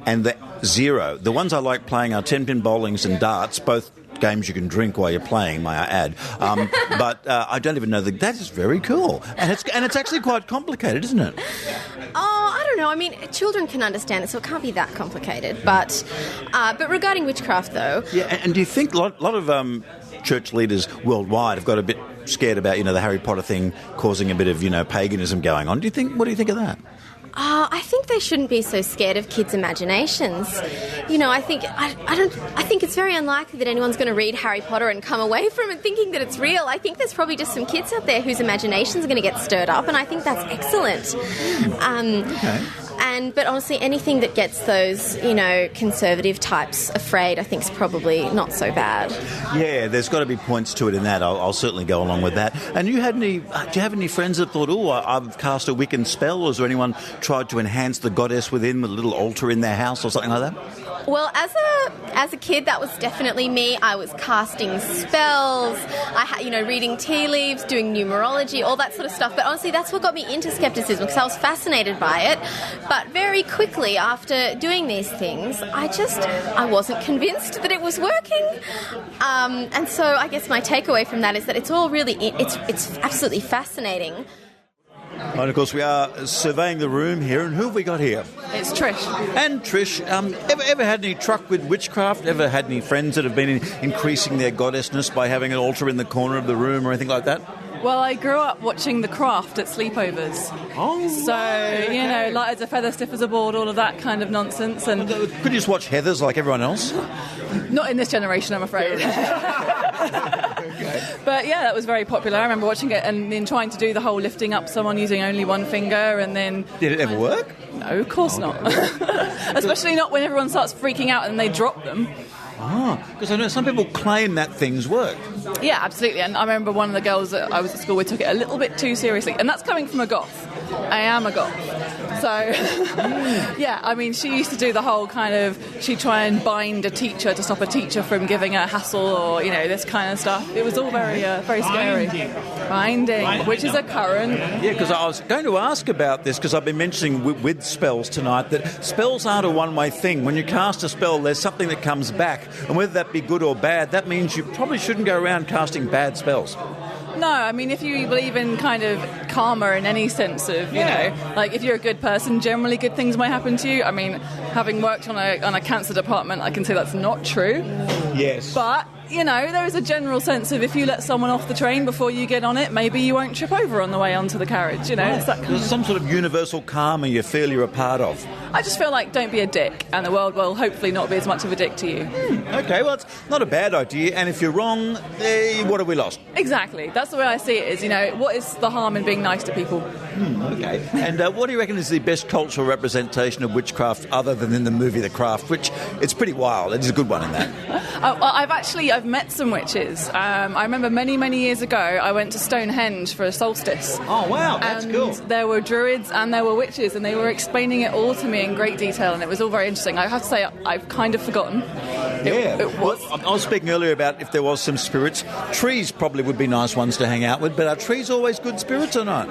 S3: And zero. The ones I like playing are 10-pin bowlings and darts, both games you can drink while you're playing, may I add. But I don't even know that is very cool. And it's actually quite complicated, isn't it?
S13: Oh, I don't know. I mean, children can understand it, so it can't be that complicated. But regarding witchcraft, though...
S3: Yeah, and do you think a lot of church leaders worldwide have got a bit scared about, the Harry Potter thing causing a bit of, paganism going on? What do you think of that?
S13: I think they shouldn't be so scared of kids' imaginations. I think it's very unlikely that anyone's going to read Harry Potter and come away from it thinking that it's real. I think there's probably just some kids out there whose imaginations are going to get stirred up, and I think that's excellent.
S3: Okay.
S13: But honestly, anything that gets those, conservative types afraid, I think is probably not so bad.
S3: Yeah, there's got to be points to it in that. I'll certainly go along with that. And do you have any friends that thought, I've cast a Wiccan spell, or has there anyone tried to enhance the goddess within with a little altar in their house or something like that?
S13: Well, as a kid, that was definitely me. I was casting spells, reading tea leaves, doing numerology, all that sort of stuff. But honestly, that's what got me into skepticism, because I was fascinated by it. But very quickly after doing these things, I wasn't convinced that it was working. And so I guess my takeaway from that is that it's all really, it's absolutely fascinating.
S3: And of course, we are surveying the room here, and who have we got here?
S14: It's Trish.
S3: And Trish, ever had any truck with witchcraft? Ever had any friends that have been increasing their goddessness by having an altar in the corner of the room or anything like that?
S14: Well, I grew up watching The Craft at sleepovers.
S3: Oh,
S14: so, light as a feather, stiff as a board, all of that kind of nonsense. And
S3: could you just watch Heathers like everyone else?
S14: Not in this generation, I'm afraid.
S3: Okay.
S14: But yeah, that was very popular. I remember watching it and then trying to do the whole lifting up someone using only one finger, and then...
S3: Did it ever work?
S14: No, of course not. Especially not when everyone starts freaking out and they drop them.
S3: Because I know some people claim that things work.
S14: Yeah, absolutely. And I remember one of the girls that I was at school with took it a little bit too seriously. And that's coming from a goth. I am a goth. So, yeah, I mean, she used to do the whole kind of, she'd try and bind a teacher to stop a teacher from giving a hassle or, this kind of stuff. It was all very scary. Binding, which is a current.
S3: Yeah, because I was going to ask about this, because I've been mentioning with spells tonight that spells aren't a one-way thing. When you cast a spell, there's something that comes back. And whether that be good or bad, that means you probably shouldn't go around casting bad spells.
S14: No, I mean, if you believe in kind of karma in any sense of, like if you're a good person, generally good things might happen to you. I mean, having worked on a cancer department, I can say that's not true.
S3: Yes.
S14: But there is a general sense of if you let someone off the train before you get on it, maybe you won't trip over on the way onto the carriage, It's that kind
S3: There's some sort of universal karma you feel you're a part of.
S14: I just feel like don't be a dick, and the world will hopefully not be as much of a dick to you.
S3: Okay, well, it's not a bad idea, and if you're wrong, what have we lost?
S14: Exactly. That's the way I see it, is, what is the harm in being nice to people?
S3: Okay. And what do you reckon is the best cultural representation of witchcraft other than in the movie The Craft, which it's pretty wild. It is a good one in that.
S14: I've met some witches. I remember many, many years ago, I went to Stonehenge for a solstice.
S3: Oh, wow, that's cool.
S14: There were druids and there were witches, and they were explaining it all to me in great detail, and it was all very interesting. I have to say, I've kind of forgotten. It was.
S3: Well, I was speaking earlier about if there was some spirits. Trees probably would be nice ones to hang out with, but are trees always good spirits or not?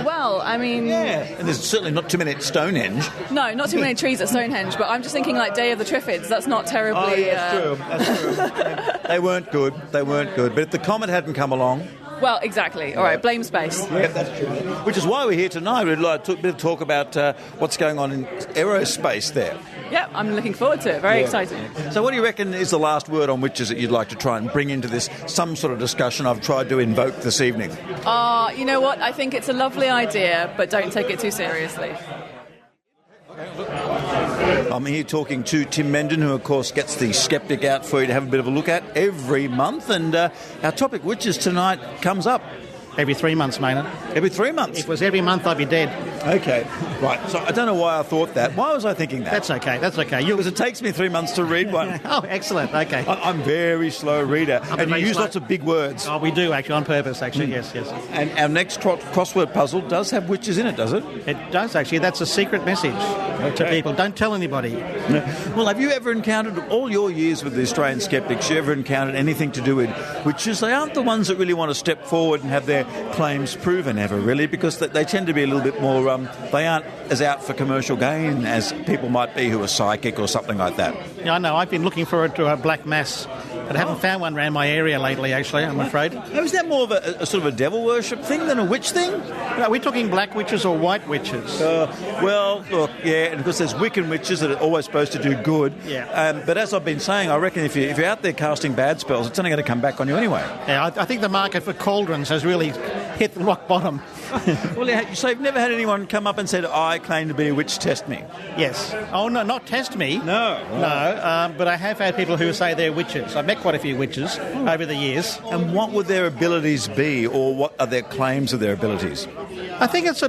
S14: Well, I mean...
S3: Yeah, and there's certainly not too many at Stonehenge.
S14: No, not too many trees at Stonehenge, but I'm just thinking like Day of the Triffids. That's not terribly...
S3: Oh, yeah, that's true. They weren't good. But if the comet hadn't come along...
S14: Well, exactly. All right, blame space.
S3: Yeah, that's true. Which is why we're here tonight. We'd like to bit of talk about what's going on in aerospace there.
S14: Yeah, I'm looking forward to it. Very exciting.
S3: So what do you reckon is the last word on witches that you'd like to try and bring into this, some sort of discussion I've tried to invoke this evening?
S14: You know what? I think it's a lovely idea, but don't take it too seriously.
S3: I'm here talking to Tim Mendon, who, of course, gets the Skeptic out for you to have a bit of a look at every month. And our topic, witches, tonight comes up.
S15: Every 3 months, Maynard.
S3: Every 3 months?
S15: If it was every month, I'd be dead.
S3: Okay, right. So I don't know why I thought that. Why was I thinking that?
S15: That's okay.
S3: Because it takes me 3 months to read one.
S15: Oh, excellent. Okay.
S3: I'm a very slow reader. And you use lots of big words.
S15: Oh, we do, actually, on purpose, actually. Yes.
S3: And our next crossword puzzle does have witches in it, does it?
S15: It does, actually. That's a secret message to people. Don't tell anybody.
S3: Well, have you ever encountered, all your years with the Australian Skeptics, you ever encountered anything to do with witches? They aren't the ones that really want to step forward and have their claims proven ever, really, because they tend to be a little bit more, they aren't as out for commercial gain as people might be who are psychic or something like that.
S15: Yeah, I know. I've been looking forward to a black mass, but I haven't found one around my area lately, actually, I'm afraid.
S3: Oh, is that more of a sort of a devil worship thing than a witch thing?
S15: Are we talking black witches or white witches?
S3: Well, look, yeah, and of course there's Wiccan witches that are always supposed to do good.
S15: Yeah.
S3: But as I've been saying, I reckon if you're out there casting bad spells, it's only going to come back on you anyway.
S15: Yeah, I think the market for cauldrons has really hit the rock bottom.
S3: Well, so you've never had anyone come up and said, I claim to be a witch, test me?
S15: Yes. Oh, no, not test me.
S3: No.
S15: But I have had people who say they're witches. I've met quite a few witches over the years.
S3: And what would their abilities be, or what are their claims of their abilities?
S15: I think it's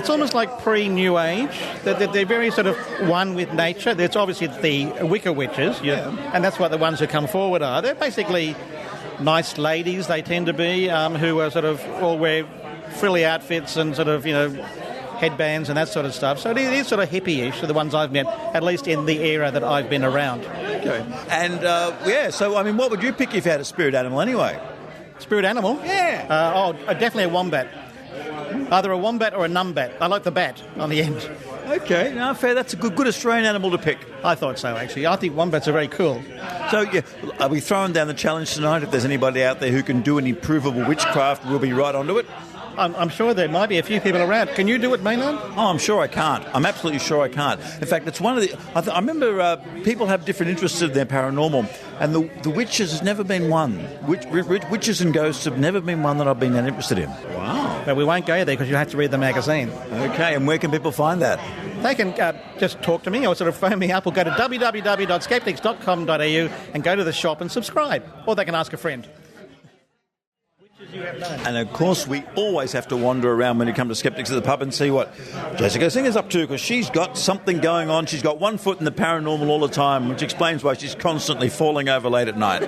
S15: almost like pre-New Age. They're very sort of one with nature. There's obviously the Wicca witches, and that's what the ones who come forward are. They're basically nice ladies, they tend to be, who are sort of all wear frilly outfits and sort of, headbands and that sort of stuff. So it is sort of hippie-ish, the ones I've met, at least in the era that I've been around.
S3: Okay. And, so, I mean, what would you pick if you had a spirit animal anyway?
S15: Spirit animal?
S3: Yeah.
S15: Definitely a wombat. Either a wombat or a numbat. I like the bat on the end.
S3: Okay, no, fair. That's a good Australian animal to pick.
S15: I thought so, actually. I think wombats are very cool.
S3: So, are we throwing down the challenge tonight? If there's anybody out there who can do any provable witchcraft, we'll be right onto it.
S15: I'm sure there might be a few people around. Can you do it, Maynard?
S3: Oh, I'm sure I can't. I'm absolutely sure I can't. In fact, it's one of the... I remember people have different interests in their paranormal, and the witches has never been one. Witches and ghosts have never been one that I've been that interested in.
S15: Wow. But we won't go there because you have to read the magazine.
S3: Okay, and where can people find that?
S15: They can just talk to me or sort of phone me up or go to www.skeptics.com.au and go to the shop and subscribe. Or they can ask a friend.
S3: And of course, we always have to wander around when you come to Skeptics at the pub and see what Jessica Singer's up to, because she's got something going on. She's got one foot in the paranormal all the time, which explains why she's constantly falling over late at night.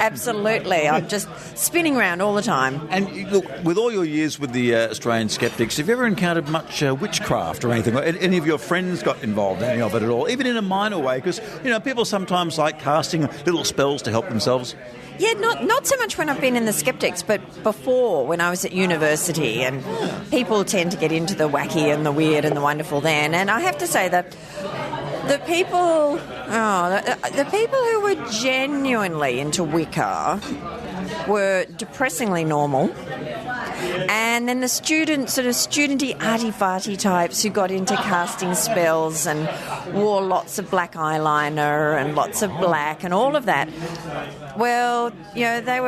S16: Absolutely. I'm just spinning around all the time.
S3: And look, with all your years with the Australian Skeptics, have you ever encountered much witchcraft or anything? Any of your friends got involved in any of it at all, even in a minor way? Because, people sometimes like casting little spells to help themselves.
S16: Yeah, not so much when I've been in the Skeptics, but before, when I was at university, and people tend to get into the wacky and the weird and the wonderful then. And I have to say that the people The people who were genuinely into Wicca were depressingly normal. And then the studenty arty-farty types who got into casting spells and wore lots of black eyeliner and lots of black and all of that. Well, they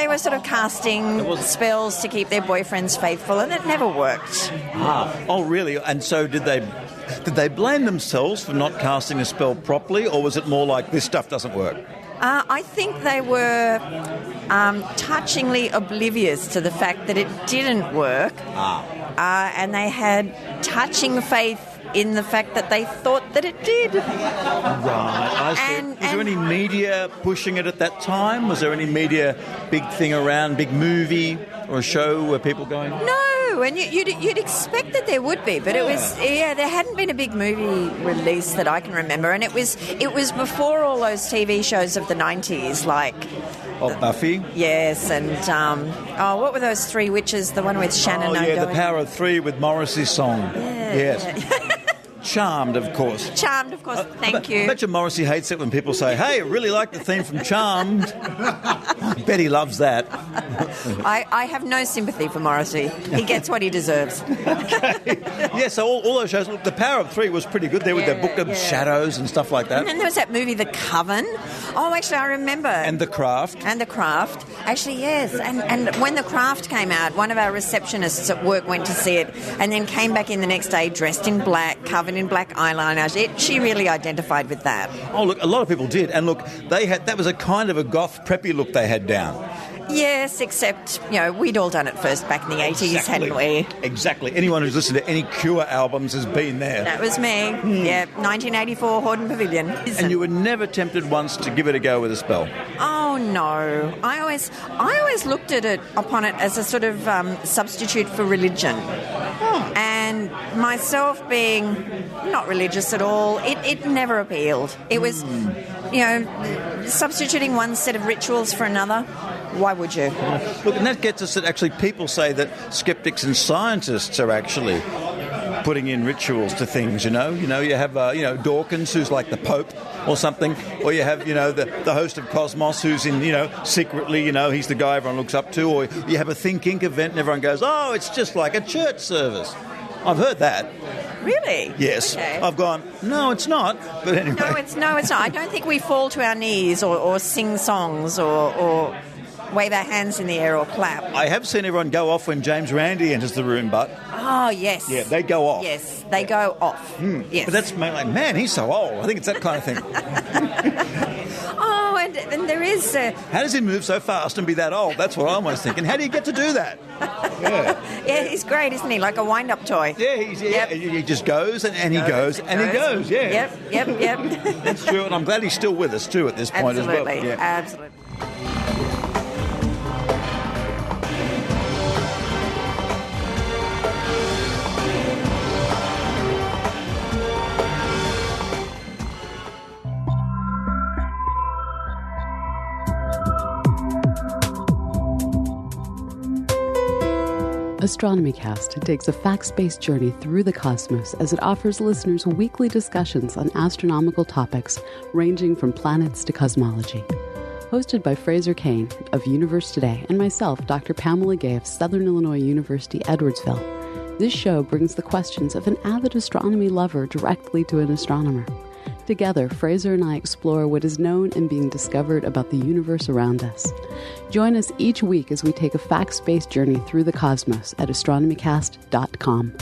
S16: were sort of casting spells to keep their boyfriends faithful, and it never worked.
S3: Oh, really? And so did they blame themselves for not casting a spell properly, or was it more like this stuff doesn't work?
S16: I think they were touchingly oblivious to the fact that it didn't work, and they had touching faith in the fact that they thought that it did.
S3: Right, I see. Was there any media pushing it at that time? Was there any media big thing around, big movie or a show where people going?
S16: No, and you'd expect that there would be, but there hadn't been a big movie release that I can remember, and it was before all those TV shows of the 90s, like...
S3: Buffy?
S16: Yes, and what were those three witches? The one with Shannon O'Doherty.
S3: The Power of Three with Morrissey's song.
S16: Yeah.
S3: Yes. Charmed, of course.
S16: Thank you.
S3: I bet you Morrissey hates it when people say, hey, I really like the theme from Charmed. I bet he loves that.
S16: I have no sympathy for Morrissey. He gets what he deserves.
S3: Yeah, so all those shows, look, The Power of Three was pretty good there with their Book of Shadows and stuff like that.
S16: And then there was that movie, The Coven. Oh, actually, I remember.
S3: And The Craft.
S16: Actually, yes. And when The Craft came out, one of our receptionists at work went to see it and then came back in the next day dressed in black, covered in black eyeliner. She really identified with that.
S3: Oh, look, a lot of people did. And look, that was a kind of a goth preppy look they had down.
S16: Yes, except, we'd all done it first back in the 80s, hadn't we?
S3: Exactly. Anyone who's listened to any Cure albums has been there.
S16: That was me. Yeah, 1984 Hordern Pavilion.
S3: And you were never tempted once to give it a go with a spell?
S16: Oh, no. I always looked upon it as a sort of substitute for religion. Oh. And myself being not religious at all, it never appealed. It was, substituting one set of rituals for another. Why would you?
S3: Look, and that gets us that actually people say that skeptics and scientists are actually putting in rituals to things, you have, Dawkins, who's like the Pope or something, or you have, the host of Cosmos, who's in, secretly, he's the guy everyone looks up to, or you have a Think Inc. event and everyone goes, oh, it's just like a church service. I've heard that.
S16: Really?
S3: Yes.
S16: Okay.
S3: I've gone, no, it's not. But anyway.
S16: No, it's not. I don't think we fall to our knees or sing songs or wave our hands in the air or clap.
S3: I have seen everyone go off when James Randi enters the room, but...
S16: Oh, yes.
S3: Yeah, they go off.
S16: Yes, they go off. Yes.
S3: But that's like, man, he's so old. I think it's that kind of thing.
S16: Oh, and there is...
S3: How does he move so fast and be that old? That's what I'm always thinking. How do you get to do that?
S16: Yeah, he's great, isn't he? Like a wind-up toy.
S3: Yeah, he just goes and he goes and he goes, yeah.
S16: Yep.
S3: That's true, and I'm glad he's still with us, too, at this point as well.
S16: Absolutely.
S17: Astronomycast takes a facts-based journey through the cosmos as it offers listeners weekly discussions on astronomical topics ranging from planets to cosmology. Hosted by Fraser Kane of Universe Today and myself, Dr. Pamela Gay of Southern Illinois University, Edwardsville, this show brings the questions of an avid astronomy lover directly to an astronomer. Together, Fraser and I explore what is known and being discovered about the universe around us. Join us each week as we take a facts-based journey through the cosmos at astronomycast.com.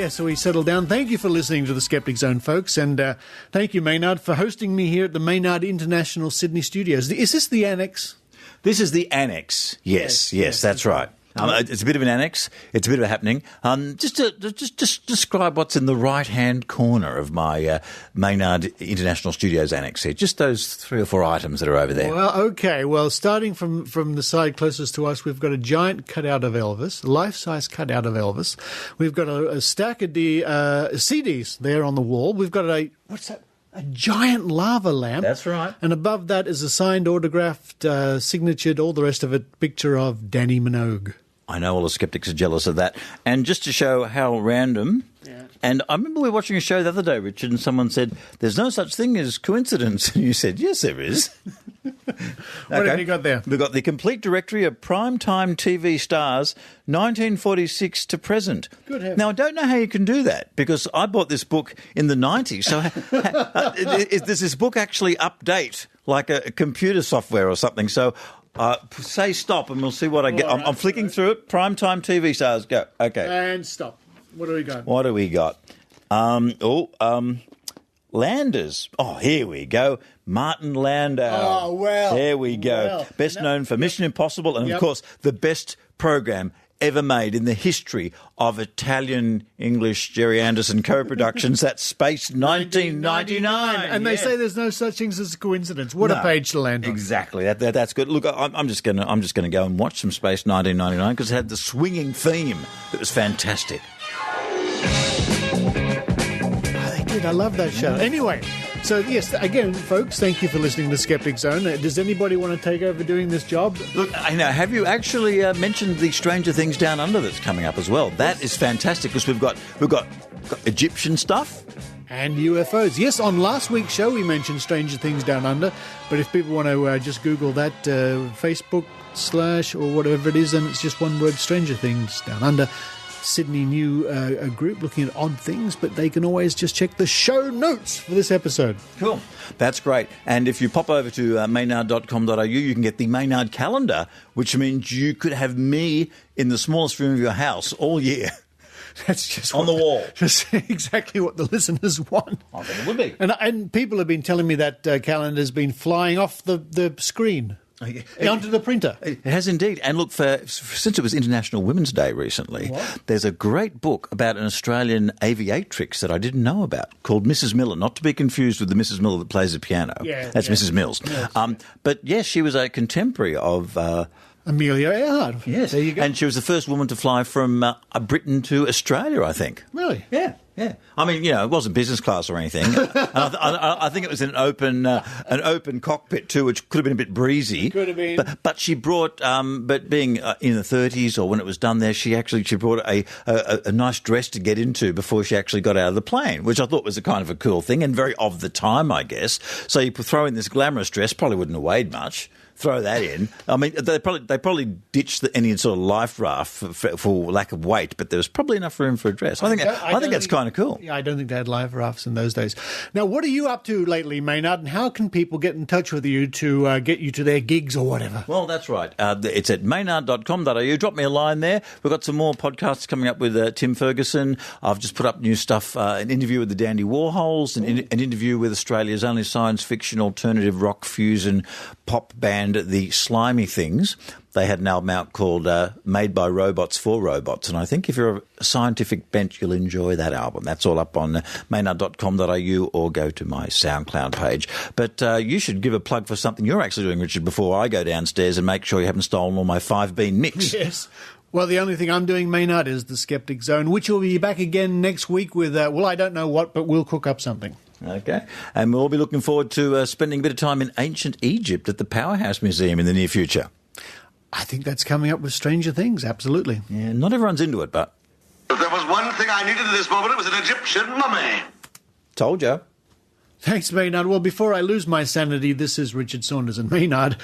S2: So we settled down. Thank you for listening to the Skeptic Zone, folks, and thank you, Maynard, for hosting me here at the Maynard International Sydney Studios. Is this the annex?
S3: This is the annex. Yes, that's right. It's a bit of an annex. It's a bit of a happening. Just describe what's in the right-hand corner of my Maynard International Studios annex here. Just those 3 or 4 items that are over there.
S2: Well, okay. Well, starting from the side closest to us, we've got a giant cutout of Elvis, life-size cutout of Elvis. We've got a stack of CDs there on the wall. We've got what's that? a giant lava lamp.
S3: That's right.
S2: And above that is a signed, autographed, signatured, all the rest of it, picture of Danny Minogue.
S3: I know all the skeptics are jealous of that. And just to show how random... Yeah. And I remember we were watching a show the other day, Richard, and someone said, there's no such thing as coincidence. And you said, yes, there is.
S2: What have you got there?
S3: We've got the complete directory of primetime TV stars, 1946 to present.
S2: Good heavens.
S3: Now, I don't know how you can do that, because I bought this book in the 90s. So does this book actually update like a computer software or something? So... say stop and we'll see what I get.
S2: Right.
S3: I'm flicking through it. Primetime TV stars, go. Okay.
S2: And stop. What do we got?
S3: What do we got? Landers. Oh, here we go. Martin Landau.
S2: Oh, well.
S3: There we go.
S2: Well.
S3: Best known for Mission Impossible and, of course, the best program ever made in the history of Italian-English Jerry Anderson co-productions. That's Space 1999.
S2: And they say there's no such things as a coincidence. What a page to land on.
S3: Exactly. That's good. Look, I'm just going to go and watch some Space 1999 because it had the swinging theme that was fantastic.
S2: Oh, they did. I love that show. Anyway, so yes, again, folks, thank you for listening to Skeptic Zone. Does anybody want to take over doing this job?
S3: Look, I know. Have you actually mentioned the Stranger Things Down Under that's coming up as well? That is fantastic because we've got Egyptian stuff.
S2: And UFOs. Yes, on last week's show we mentioned Stranger Things Down Under, but if people want to just Google that, Facebook/ or whatever it is, then it's just one word, Stranger Things Down Under. Sydney new a group looking at odd things, but they can always just check the show notes for this episode.
S3: Cool. That's great. And if you pop over to Maynard.com.au, you can get the Maynard calendar, which means you could have me in the smallest room of your house all year.
S2: That's just
S3: on the wall.
S2: Just exactly what the listeners want.
S3: I think it would be.
S2: And people have been telling me that calendar's been flying off the screen. Onto the printer.
S3: It has indeed. And look, since it was International Women's Day recently, there's a great book about an Australian aviatrix that I didn't know about called Mrs. Miller, not to be confused with the Mrs. Miller that plays the piano. That's Mrs. Mills. But yes, she was a contemporary of...
S2: Amelia Earhart.
S3: Yes.
S2: There you go.
S3: And she was the first woman to fly from Britain to Australia, I think.
S2: Really?
S3: Yeah. Yeah, I mean, it wasn't business class or anything. And I think it was an open cockpit too, which could have been a bit breezy.
S2: Could have been.
S3: But she brought, but being in the 30s or when it was done there, she brought a nice dress to get into before she actually got out of the plane, which I thought was a kind of a cool thing and very of the time, I guess. So you throw in this glamorous dress, probably wouldn't have weighed much. Throw that in. I mean, they probably ditched any sort of life raft for lack of weight, but there was probably enough room for a dress. I think that's kind of cool.
S2: Yeah, I don't think they had life rafts in those days. Now, what are you up to lately, Maynard, and how can people get in touch with you to get you to their gigs or whatever?
S3: Well, that's right. It's at maynard.com.au. Drop me a line there. We've got some more podcasts coming up with Tim Ferguson. I've just put up new stuff, an interview with the Dandy Warhols, an interview with Australia's only science fiction alternative rock fusion pop band, the Slimy Things. They had an album out called Made by Robots for Robots, and I think if you're a scientific bent, you'll enjoy that album. That's all up on maynard.com.au or go to my SoundCloud page. But you should give a plug for something you're actually doing, Richard, before I go downstairs and make sure you haven't stolen all my 5-bean mix.
S2: Yes. Well, the only thing I'm doing, Maynard, is the Skeptic Zone, which will be back again next week with, I don't know what, but we'll cook up something.
S3: Okay. And we'll be looking forward to spending a bit of time in ancient Egypt at the Powerhouse Museum in the near future.
S2: I think that's coming up with Stranger Things, absolutely.
S3: Yeah, not everyone's into it, but...
S18: If there was one thing I needed at this moment, it was an Egyptian mummy.
S3: Told you.
S2: Thanks, Maynard. Well, before I lose my sanity, this is Richard Saunders and Maynard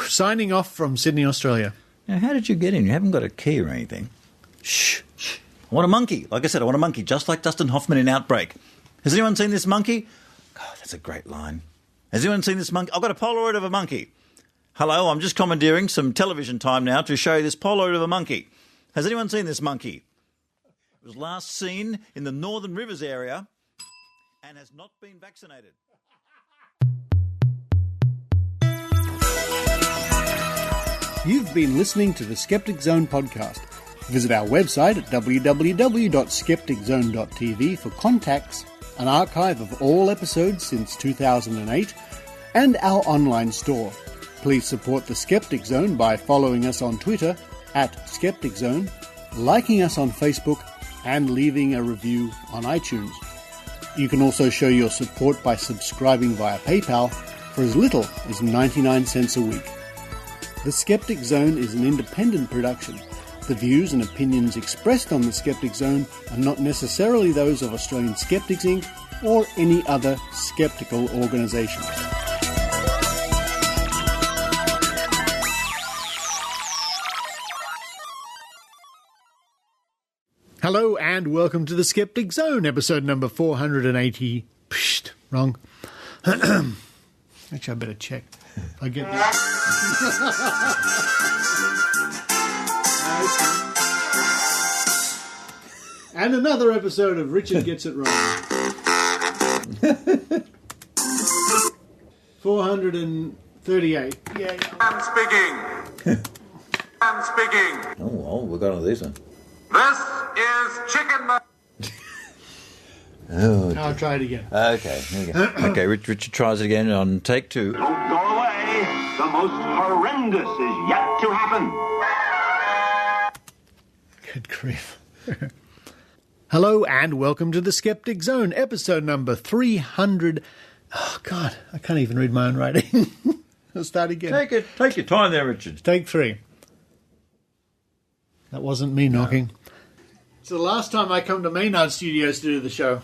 S2: signing off from Sydney, Australia.
S3: Now, how did you get in? You haven't got a key or anything. Shh. I want a monkey. Like I said, I want a monkey, just like Dustin Hoffman in Outbreak. Has anyone seen this monkey? God, that's a great line. Has anyone seen this monkey? I've got a Polaroid of a monkey. Hello, I'm just commandeering some television time now to show you this Polaroid of a monkey. Has anyone seen this monkey? It was last seen in the Northern Rivers area and has not been vaccinated.
S2: You've been listening to the Skeptic Zone podcast. Visit our website at www.skepticzone.tv for contacts, an archive of all episodes since 2008, and our online store. Please support the Skeptic Zone by following us on Twitter @SkepticZone, liking us on Facebook, and leaving a review on iTunes. You can also show your support by subscribing via PayPal for as little as 99 cents a week. The Skeptic Zone is an independent production. The views and opinions expressed on the Skeptic Zone are not necessarily those of Australian Skeptics Inc. or any other skeptical organisation. Hello and welcome to the Skeptic Zone, episode number 480. Psst, wrong. Actually, I better check. I get this. And another episode of Richard Gets It Wrong. 438. Yeah.
S18: I'm speaking. I'm speaking.
S3: Oh, well, we've got on these one.
S18: This is chicken.
S3: Oh,
S2: I'll try it again.
S3: Okay, here we go. Okay, Richard tries it again on take 2.
S18: Don't go away. The most horrendous is yet to happen.
S2: Good grief. Hello and welcome to the Skeptic Zone, episode number 300. Oh, God, I can't even read my own writing. I'll start again.
S3: Take your time there, Richard.
S2: Take 3. That wasn't me knocking. It's the last time I come to Maynard Studios to do the show.